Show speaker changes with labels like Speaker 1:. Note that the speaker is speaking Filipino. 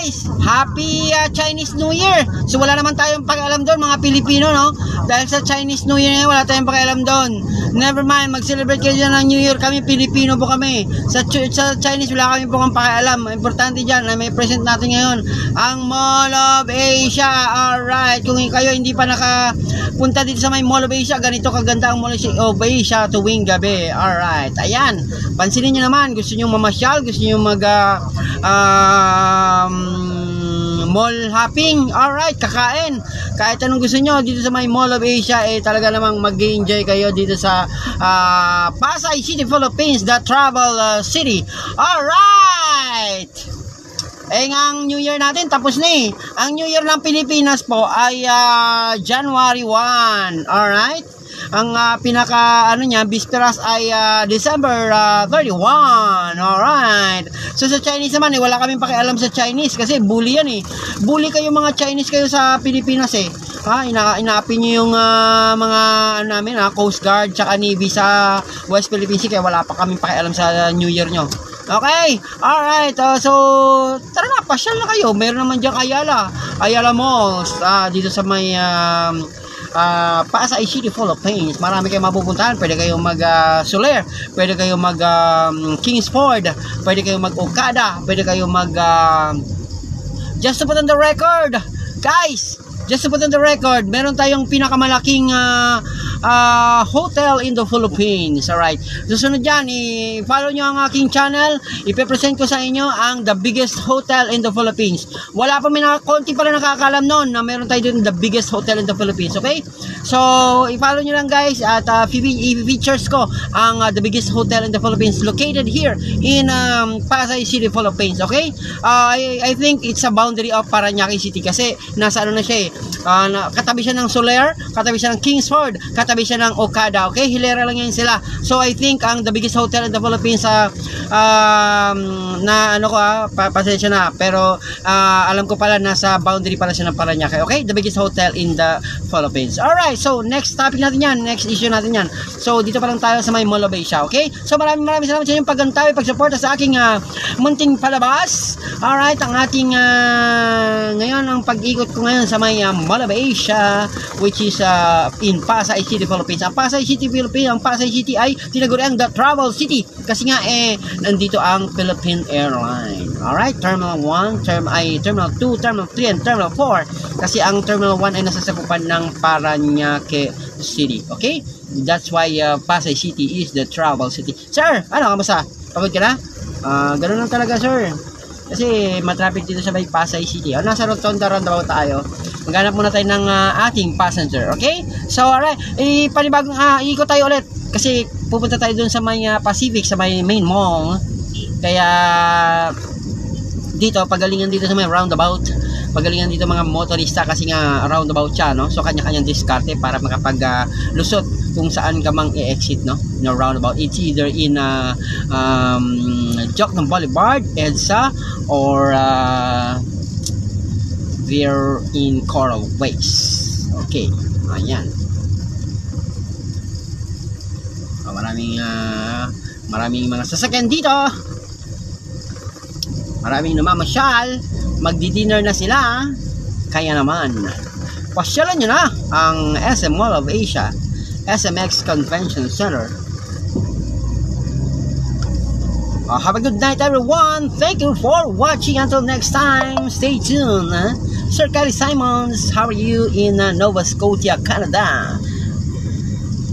Speaker 1: guys, happy Chinese New Year. So wala naman tayong pakialam doon mga Pilipino, no? Dahil sa Chinese New Year wala tayong pakialam doon. Never mind, mag-celebrate kayo dyan ng New Year. Kami Pilipino po kami. Sa Chinese wala kami po kang pakialam. Importante dyan na may present natin ngayon ang Mall of Asia. Alright, kung kayo hindi pa nakapunta dito sa may Mall of Asia, ganito kaganda ang Mall of Asia tuwing gabi. Alright, ayan, pansinin nyo naman, gusto nyo mamasyal, gusto nyo mag mall hopping, alright, kakain, kahit anong gusto nyo dito sa may Mall of Asia, talaga namang mag-enjoy kayo dito sa Pasay City, Philippines, the travel city. Alright, ang New Year natin tapos na Ang New Year ng Pilipinas po ay January 1. Alright, ang pinaka niya bisperas ay December 31. Alright, so sa Chinese naman wala kaming pakialam sa Chinese kasi bully yan bully kayo mga Chinese kayo sa Pilipinas inaapi nyo yung mga namin Coast Guard tsaka Navy sa West Philippine Sea, kaya wala pa kaming pakialam sa New Year nyo. Okay, alright, so tara na, pasyal na kayo. Meron naman dyan Ayala Malls dito sa may Pasay City, Philippines. Marami kayong mapupuntahan. Pwede kayong mag Soler, pwede kayong mag Kingsford, pwede kayong mag Okada, pwede kayong mag just to put on the record, guys, just to put on the record, meron tayong pinakamalaking hotel in the Philippines. Alright, susunod dyan, i-follow nyo ang aking channel. Ipe-present ko sa inyo ang the biggest hotel in the Philippines. Wala pa, konti pa lang nakakalam noon na meron tayo dun the biggest hotel in the Philippines. Okay, so i-follow nyo lang guys, at i-features ko ang the biggest hotel in the Philippines located here in Pasay City, Philippines. Okay, I think it's a boundary of Parañaque City kasi nasa na siya katabi siya ng Soler, katabi siya ng Kingsford, katabi siya ng Okada. Okay, hilera lang yan sila. So I think ang the biggest hotel in the Philippines pasensya na, pero alam ko pala nasa boundary pala siya ng Parañaque. Okay, the biggest hotel in the Philippines. Alright, so next topic natin yan, next issue natin yan. So dito pa lang tayo sa may Mall of Asia. Okay, so maraming salamat sa inyong paggantabi, pagsuporta sa aking munting palabas. Alright, ang ating ngayon, ang pag-ikot ko ngayon sa may Mall of Asia, which is in Pasay City, Philippines. Ang Pasay City, Philippines, ang Pasay City ay tinaguriang the travel city kasi nga nandito ang Philippine Airline. Alright, Terminal 1, Terminal 2, Terminal 3, and Terminal 4 kasi ang Terminal 1 ay nasasakupan ng Parañaque City. Okay, that's why Pasay City is the travel city. Sir, ano, kamusta? Pagod ka na? Ganun lang talaga, sir, kasi matraffic dito sa may Pasay City. Nasa rotonda roundabout tayo. Maghanap muna tayo ng ating passenger. Okay, so alright, panibagong ikot tayo ulit kasi pupunta tayo dun sa may Pacific, sa may main mall. Kaya dito, pagalingan dito sa may roundabout, pagalingan dito mga motorista kasi nga roundabout siya, no? So kanya-kanyang diskarte para makapag-lusot kung saan ka mang i-exit, no? No roundabout. It's either in Joknong Boulevard, EDSA, or we're in Coral Ways. Okay, ayan. Maraming mga sasakyan dito. Maraming namamasyal. Magdi-dinner na sila. Kaya naman, pasyalan nyo na ang SM Mall of Asia, SMX Convention Center. Have a good night, everyone. Thank you for watching. Until next time, stay tuned. Sir Kelly Simons, how are you in Nova Scotia, Canada?